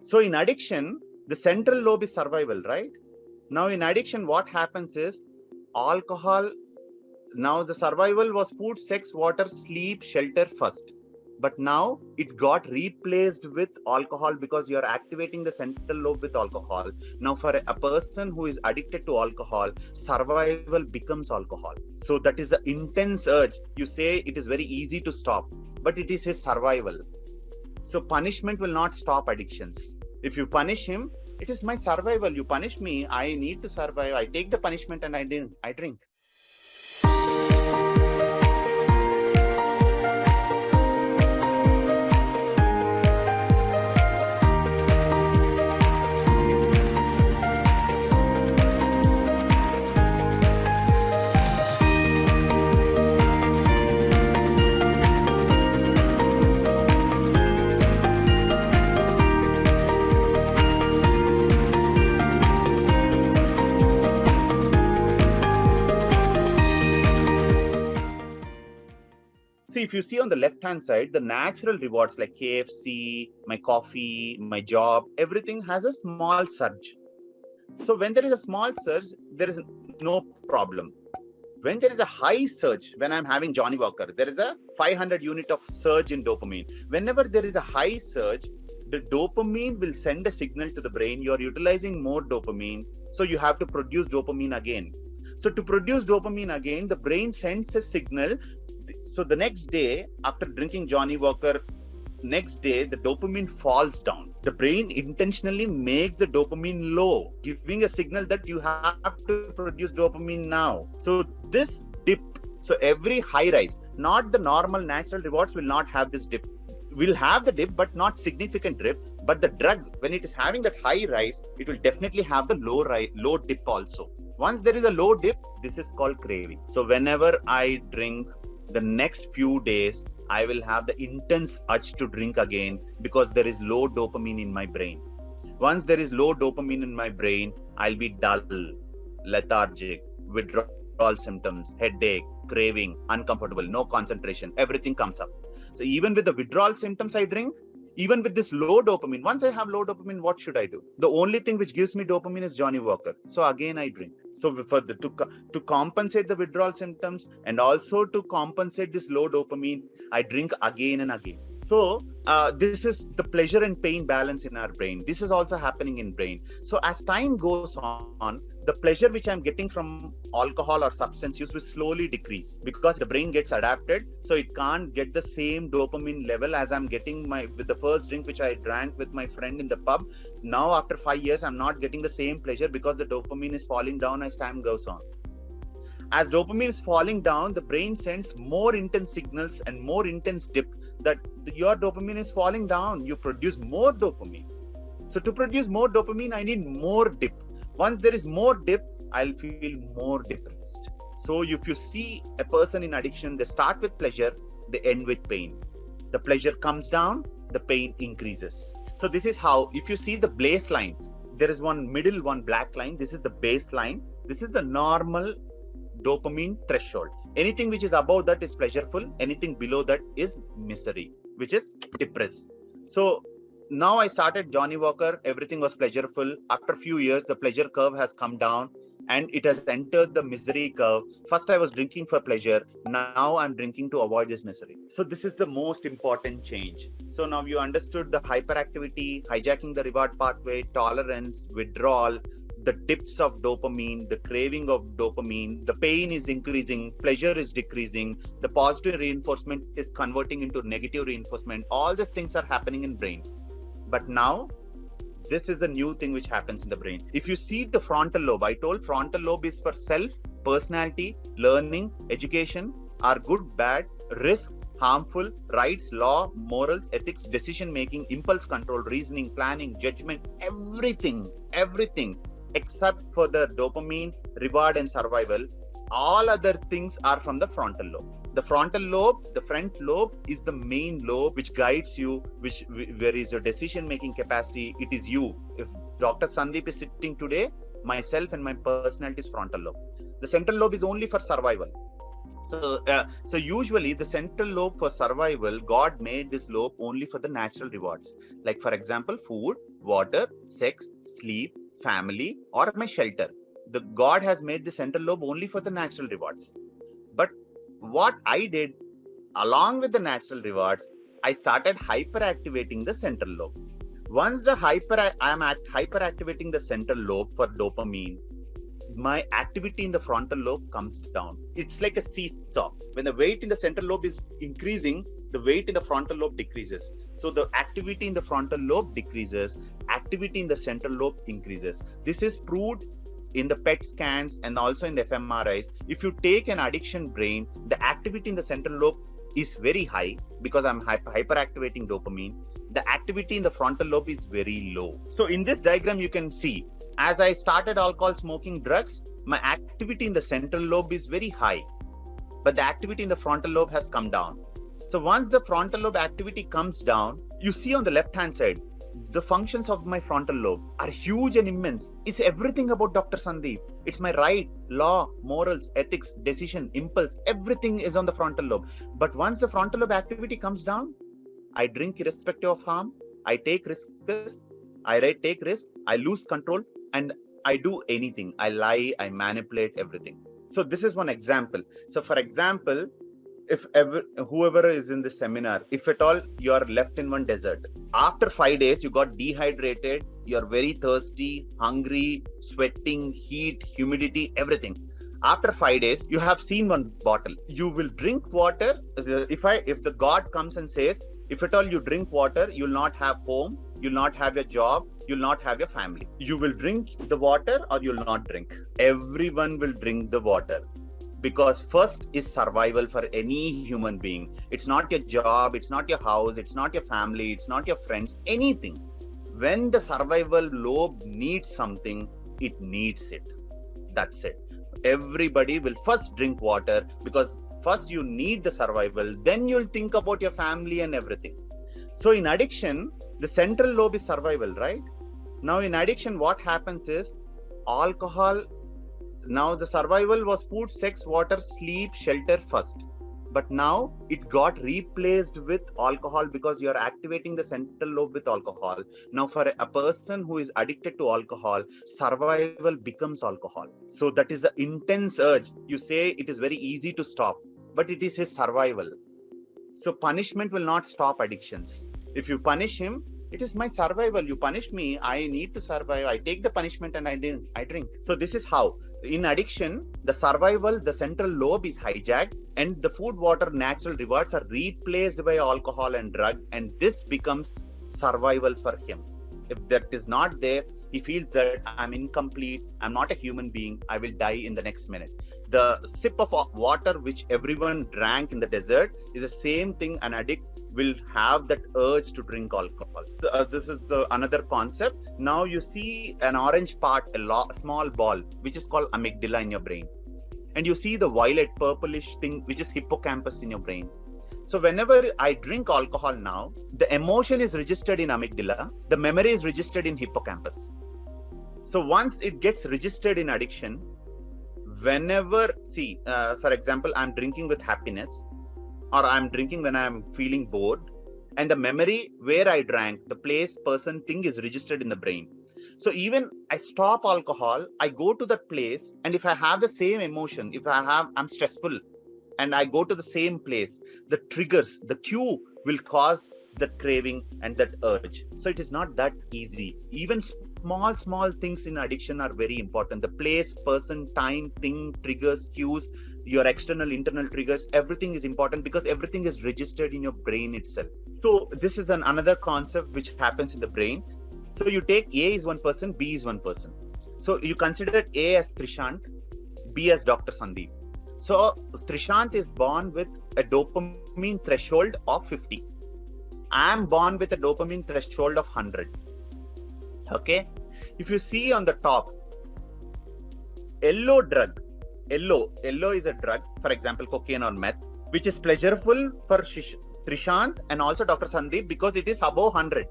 So in addiction, the central lobe is survival, right? Now in addiction, what happens is alcohol. Now the survival was food, sex, water, sleep, shelter first. But now it got replaced with alcohol because you are activating the central lobe with alcohol. Now for a person who is addicted to alcohol, survival becomes alcohol. So that is the intense urge. You say it is very easy to stop, but it is his survival. So punishment will not stop addictions. If you punish him, it is my survival. You punish me, I need to survive. I take the punishment and I drink. See, if you see on the left-hand side, the natural rewards like KFC, my coffee, my job, everything has a small surge. So when there is a small surge, there is no problem. When there is a high surge, when I'm having Johnny Walker, there is a 500 unit of surge in dopamine. Whenever there is a high surge, the dopamine will send a signal to the brain. You're utilizing more dopamine. So you have to produce dopamine again. So to produce dopamine again, the brain sends a signal. So the next day, after drinking Johnny Walker, next day, the dopamine falls down. The brain intentionally makes the dopamine low, giving a signal that you have to produce dopamine now. So this dip, so every high rise, not the normal natural rewards will not have this dip. Will have the dip, but not significant dip. But the drug, when it is having that high rise, it will definitely have the low dip also. Once there is a low dip, this is called craving. So whenever I drink, the next few days, I will have the intense urge to drink again because there is low dopamine in my brain. Once there is low dopamine in my brain, I'll be dull, lethargic, withdrawal symptoms, headache, craving, uncomfortable, no concentration, everything comes up. So even with the withdrawal symptoms I drink, even with this low dopamine, once I have low dopamine, what should I do? The only thing which gives me dopamine is Johnny Walker. So again, I drink. So to compensate the withdrawal symptoms and also to compensate this low dopamine, I drink again and again. So this is the pleasure and pain balance in our brain. This is also happening in brain. So as time goes on, the pleasure which I'm getting from alcohol or substance use will slowly decrease because the brain gets adapted. So it can't get the same dopamine level as I'm getting with the first drink which I drank with my friend in the pub. Now after 5 years, I'm not getting the same pleasure because the dopamine is falling down as time goes on. As dopamine is falling down, the brain sends more intense signals and more intense dip that your dopamine is falling down. You produce more dopamine. So to produce more dopamine, I need more dip. Once there is more dip, I'll feel more depressed. So if you see a person in addiction, they start with pleasure, they end with pain. The pleasure comes down, the pain increases. So this is how, if you see the baseline, there is one black line. This is the baseline. This is the normal dopamine threshold. Anything which is above that is pleasureful. Anything below that is misery, which is depressed. So now I started Johnny Walker. Everything was pleasureful. After a few years, the pleasure curve has come down and it has entered the misery curve. First, I was drinking for pleasure. Now I'm drinking to avoid this misery. So this is the most important change. So now you understood the hyperactivity, hijacking the reward pathway, tolerance, withdrawal, the dips of dopamine, the craving of dopamine, the pain is increasing, pleasure is decreasing, the positive reinforcement is converting into negative reinforcement. All these things are happening in brain. But now, this is a new thing which happens in the brain. If you see the frontal lobe, I told frontal lobe is for self, personality, learning, education, are good, bad, risk, harmful, rights, law, morals, ethics, decision-making, impulse control, reasoning, planning, judgment, everything, except for the dopamine, reward and survival. All other things are from the frontal lobe. The frontal lobe, the front lobe is the main lobe which guides you, where is your decision-making capacity. It is you. If Dr. Sandeep is sitting today, myself and my personality is frontal lobe. The central lobe is only for survival. So usually the central lobe for survival, God made this lobe only for the natural rewards. Like for example, food, water, sex, sleep, family, or my shelter. The God has made the central lobe only for the natural rewards. But what I did, along with the natural rewards, I started hyperactivating the central lobe. Once I am hyperactivating the central lobe for dopamine, my activity in the frontal lobe comes down. It's like a seesaw. When the weight in the central lobe is increasing, the weight in the frontal lobe decreases. So the activity in the frontal lobe decreases, activity in the central lobe increases. This is proved in the PET scans and also in the fMRIs. If you take an addiction brain, the activity in the central lobe is very high because I'm hyperactivating dopamine. The activity in the frontal lobe is very low. So in this diagram, you can see, as I started alcohol, smoking, drugs, my activity in the central lobe is very high, but the activity in the frontal lobe has come down. So once the frontal lobe activity comes down, you see on the left-hand side, the functions of my frontal lobe are huge and immense. It's everything about Dr. Sandeep. It's my right, law, morals, ethics, decision, impulse, everything is on the frontal lobe. But once the frontal lobe activity comes down, I drink irrespective of harm, I take risks, I lose control, and I do anything. I lie, I manipulate everything. So this is one example. So for example, if whoever is in this seminar, if at all you are left in one desert, after 5 days, you got dehydrated, you're very thirsty, hungry, sweating, heat, humidity, everything. After 5 days, you have seen one bottle. You will drink water. If the God comes and says, if at all you drink water, you'll not have home, you'll not have your job, you'll not have your family. You will drink the water or you'll not drink. Everyone will drink the water. Because first is survival for any human being. It's not your job, it's not your house, it's not your family, it's not your friends, anything. When the survival lobe needs something, it needs it. That's it. Everybody will first drink water because first you need the survival, then you'll think about your family and everything. So in addiction, the central lobe is survival, right? Now in addiction, what happens is alcohol. Now the survival was food, sex, water, sleep, shelter first. But now it got replaced with alcohol because you are activating the central lobe with alcohol. Now for a person who is addicted to alcohol, survival becomes alcohol. So that is the intense urge. You say it is very easy to stop, but it is his survival. So punishment will not stop addictions. If you punish him, it is my survival. You punish me, I need to survive. I take the punishment and I drink. So this is how. In addiction, the survival, the central lobe is hijacked and the food, water, natural rewards are replaced by alcohol and drug, and this becomes survival for him. If that is not there, he feels that I'm incomplete, I'm not a human being, I will die in the next minute. The sip of water which everyone drank in the desert is the same thing an addict will have, that urge to drink alcohol. This is another concept. Now you see an orange part, a small ball, which is called amygdala in your brain. And you see the violet purplish thing, which is hippocampus in your brain. So whenever I drink alcohol now, the emotion is registered in amygdala, the memory is registered in hippocampus. So once it gets registered in addiction, whenever, for example, I'm drinking with happiness, or I'm drinking when I'm feeling bored, and the memory where I drank, the place, person, thing is registered in the brain. So even I stop alcohol, I go to that place, and if I have the same emotion, if I'm stressful, and I go to the same place, the triggers, the cue will cause that craving and that urge. So it is not that easy. Even small things in addiction are very important. The place, person, time, thing, triggers, cues, your external, internal triggers, everything is important because everything is registered in your brain itself. So this is another concept which happens in the brain. So you take A is one person, B is one person. So you consider A as Trishant, B as Dr. Sandeep. So Trishant is born with a dopamine threshold of 50. I am born with a dopamine threshold of 100. Okay. If you see on the top, yellow is a drug, for example, cocaine or meth, which is pleasureful for Trishant and also Dr. Sandeep because it is above 100.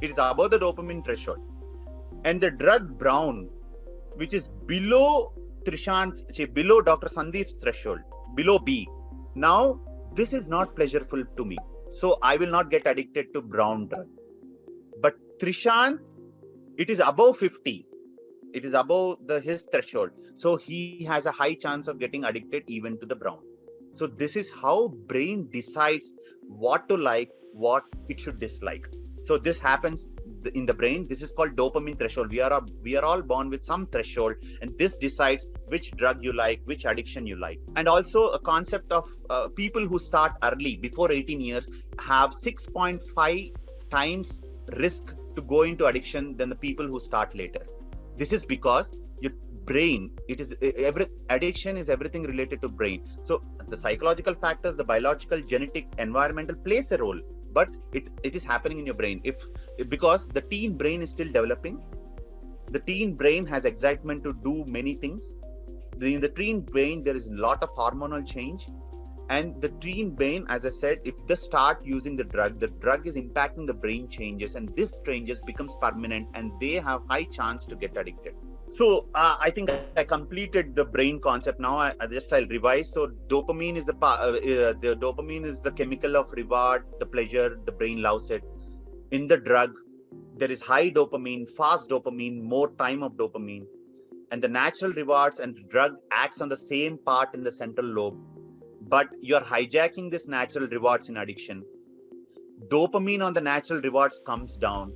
It is above the dopamine threshold. And the drug brown, which is below below Dr. Sandeep's threshold, below B. Now, this is not pleasureful to me. So I will not get addicted to brown drug. But Trishant, it is above 50. It is above his threshold. So he has a high chance of getting addicted even to the brown. So this is how brain decides what to like, what it should dislike. So this happens in the brain. This is called dopamine threshold. We are all born with some threshold, and this decides which drug you like, which addiction you like. And also a concept of people who start early, before 18 years, have 6.5 times risk to go into addiction than the people who start later. This is because your brain, addiction is everything related to brain. So the psychological factors, the biological, genetic, environmental plays a role, but it is happening in your brain. Because the teen brain is still developing. The teen brain has excitement to do many things. In the teen brain, there is a lot of hormonal change. And the teen brain, as I said, if they start using the drug is impacting the brain changes, and this changes becomes permanent, and they have high chance to get addicted. So I think I completed the brain concept. Now I'll revise. So dopamine is the dopamine is the chemical of reward, the pleasure. The brain loves it. In the drug, there is high dopamine, fast dopamine, more time of dopamine, and the natural rewards and the drug acts on the same part in the central lobe. But you're hijacking this natural rewards in addiction. Dopamine on the natural rewards comes down.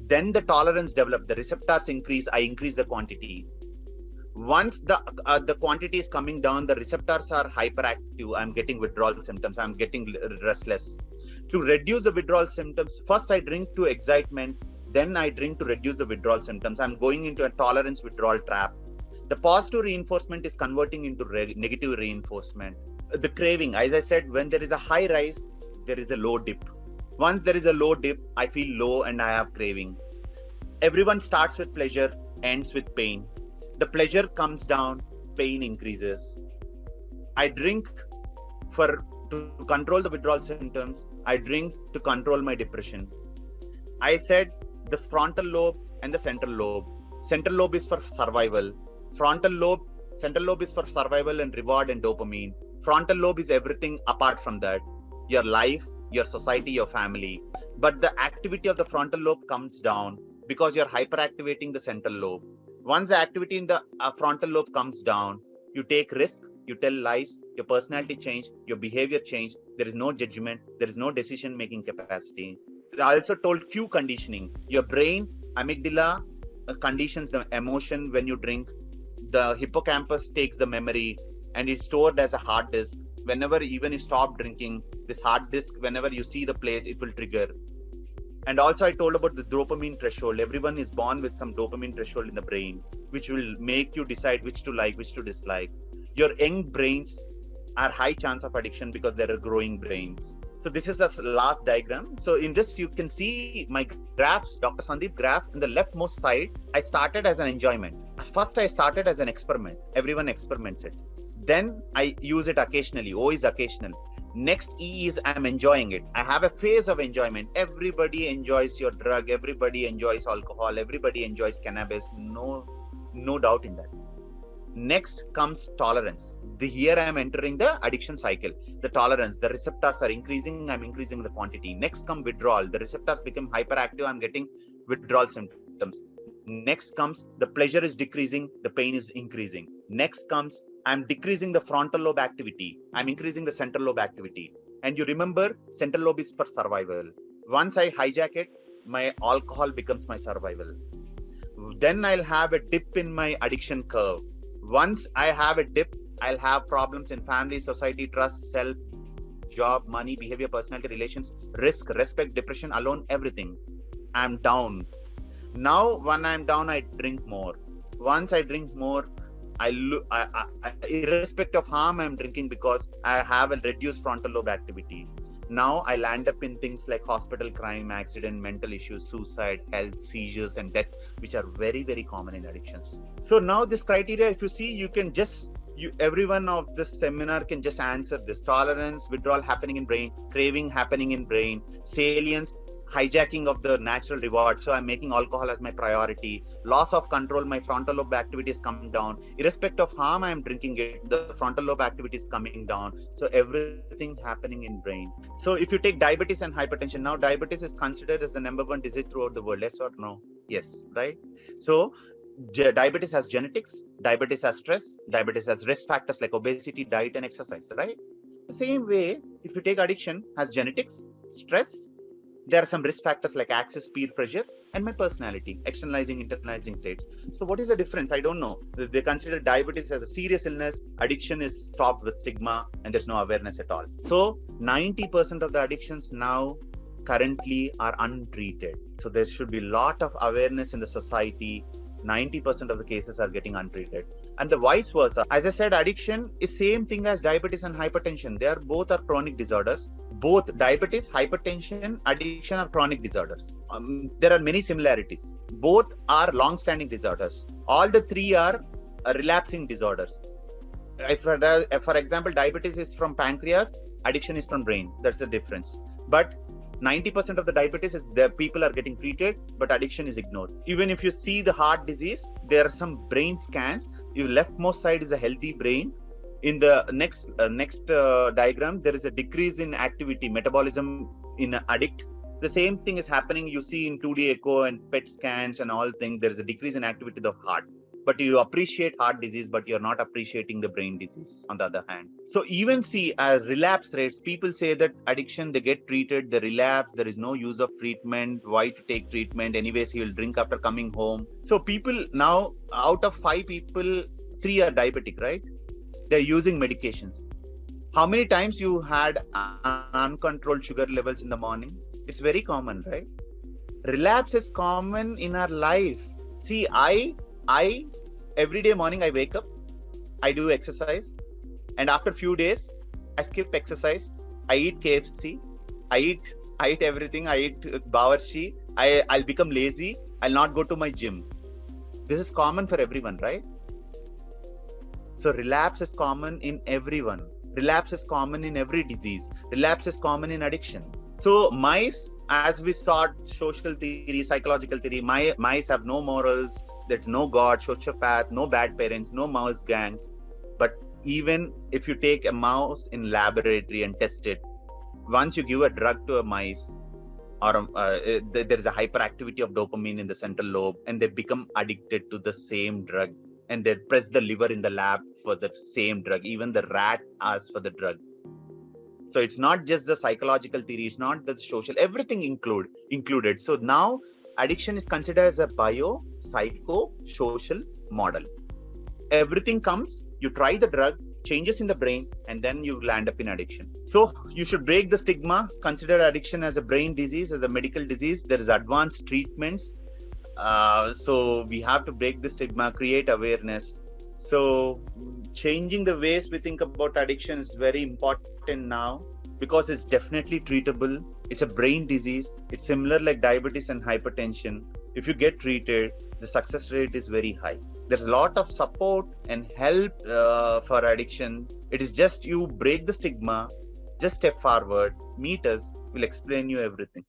Then the tolerance develops, the receptors increase, I increase the quantity. Once the quantity is coming down, the receptors are hyperactive, I'm getting withdrawal symptoms, I'm getting restless. To reduce the withdrawal symptoms, first I drink to excitement, then I drink to reduce the withdrawal symptoms. I'm going into a tolerance withdrawal trap. The positive reinforcement is converting into negative reinforcement. The craving, as I said, when there is a high rise, there is a low dip. Once there is a low dip, I feel low and I have craving. Everyone starts with pleasure, ends with pain. The pleasure comes down, pain increases. I drink to control the withdrawal symptoms. I drink to control my depression. I said the frontal lobe and the central lobe. Central lobe is for survival. Central lobe is for survival and reward and dopamine. Frontal lobe is everything apart from that. Your life, your society, your family. But the activity of the frontal lobe comes down because you're hyperactivating the central lobe. Once the activity in the frontal lobe comes down, you take risk, you tell lies, your personality change, your behavior change. There is no judgment, there is no decision-making capacity. I also told cue conditioning. Your brain, amygdala, conditions the emotion when you drink. The hippocampus takes the memory and is stored as a hard disk. Whenever even you stop drinking, this hard disk, whenever you see the place, it will trigger. And also I told about the dopamine threshold. Everyone is born with some dopamine threshold in the brain, which will make you decide which to like, which to dislike. Your young brains are high chance of addiction because they are growing brains. So this is the last diagram. So in this, you can see my graphs, Dr. Sandeep graph. In the leftmost side, I started as an enjoyment. First, I started as an experiment. Everyone experiments it. Then I use it occasionally. O is occasional. Next, E is I'm enjoying it. I have a phase of enjoyment. Everybody enjoys your drug. Everybody enjoys alcohol. Everybody enjoys cannabis. No doubt in that. Next comes tolerance. Here I am entering the addiction cycle. The tolerance, the receptors are increasing, I'm increasing the quantity. Next comes withdrawal. The receptors become hyperactive, I'm getting withdrawal symptoms. Next comes the pleasure is decreasing, the pain is increasing. Next comes I'm decreasing the frontal lobe activity, I'm increasing the central lobe activity. And you remember, central lobe is for survival. Once I hijack it, my alcohol becomes my survival. Then I'll have a dip in my addiction curve. Once I have a dip, I'll have problems in family, society, trust, self, job, money, behavior, personality, relations, risk, respect, depression, alone, everything. I'm down. Now, when I'm down, I drink more. Once I drink more, irrespective of harm, I'm drinking because I have a reduced frontal lobe activity. Now I land up in things like hospital, crime, accident, mental issues, suicide, health, seizures, and death, which are very, very common in addictions. So now this criteria, if you see, you can just, everyone of this seminar can just answer this. Tolerance, withdrawal happening in brain, craving happening in brain, salience, hijacking of the natural reward. So I'm making alcohol as my priority. Loss of control, my frontal lobe activity is coming down. Irrespective of harm I'm drinking it, the frontal lobe activity is coming down. So everything happening in brain. So if you take diabetes and hypertension, now diabetes is considered as the #1 disease throughout the world. Yes or no? Yes, right? So diabetes has genetics, diabetes has stress, diabetes has risk factors like obesity, diet, and exercise, right? The same way, if you take addiction, has genetics, stress, there are some risk factors like access, peer pressure, and my personality, externalizing, internalizing traits. So what is the difference? I don't know. They consider diabetes as a serious illness, addiction is stopped with stigma, and there's no awareness at all. So 90% of the addictions now currently are untreated. So there should be a lot of awareness in the society. 90% of the cases are getting untreated. And the vice versa. As I said, addiction is same thing as diabetes and hypertension. They are both are chronic disorders. Both diabetes, hypertension, addiction are chronic disorders. There are many similarities. Both are long-standing disorders. All the three are relapsing disorders. For example, diabetes is from pancreas, addiction is from brain. That's the difference. But 90% of the diabetes is the people are getting treated, but addiction is ignored. Even if you see the heart disease, there are some brain scans. Your leftmost side is a healthy brain. In the next diagram, there is a decrease in activity, metabolism in addict. The same thing is happening. You see in 2D echo and PET scans and all things. There is a decrease in activity of the heart. But you appreciate heart disease, but you're not appreciating the brain disease on the other hand. So even see as relapse rates, people say that addiction, they get treated, they relapse, there is no use of treatment. Why to take treatment? Anyways, he will drink after coming home. So people now, out of 5 people, 3 are diabetic, right? They're using medications. How many times you had uncontrolled sugar levels in the morning? It's very common, right? Relapse is common in our life. See, I every day morning I wake up, I do exercise, and after few days I skip exercise. I eat KFC, I eat everything. I eat bawarchi. I'll become lazy. I'll not go to my gym. This is common for everyone, right? So relapse is common in everyone. Relapse is common in every disease. Relapse is common in addiction. So mice, as we saw social theory, psychological theory, mice have no morals. There's no God, sociopath, no bad parents, no mouse gangs. But even if you take a mouse in laboratory and test it, once you give a drug to a mice, or there is a hyperactivity of dopamine in the central lobe, and they become addicted to the same drug, and they press the liver in the lab for the same drug. Even the rat asks for the drug. So it's not just the psychological theory, it's not the social, everything included. So now addiction is considered as a bio-psycho-social model. Everything comes, you try the drug, changes in the brain, and then you land up in addiction. So you should break the stigma, consider addiction as a brain disease, as a medical disease. There is advanced treatments. So we have to break the stigma, create awareness. So changing the ways we think about addiction is very important now, because it's definitely treatable. It's a brain disease. It's similar like diabetes and hypertension. If you get treated, the success rate is very high. There's a lot of support and help for addiction. It is just you break the stigma, just step forward, meet us, we'll explain you everything.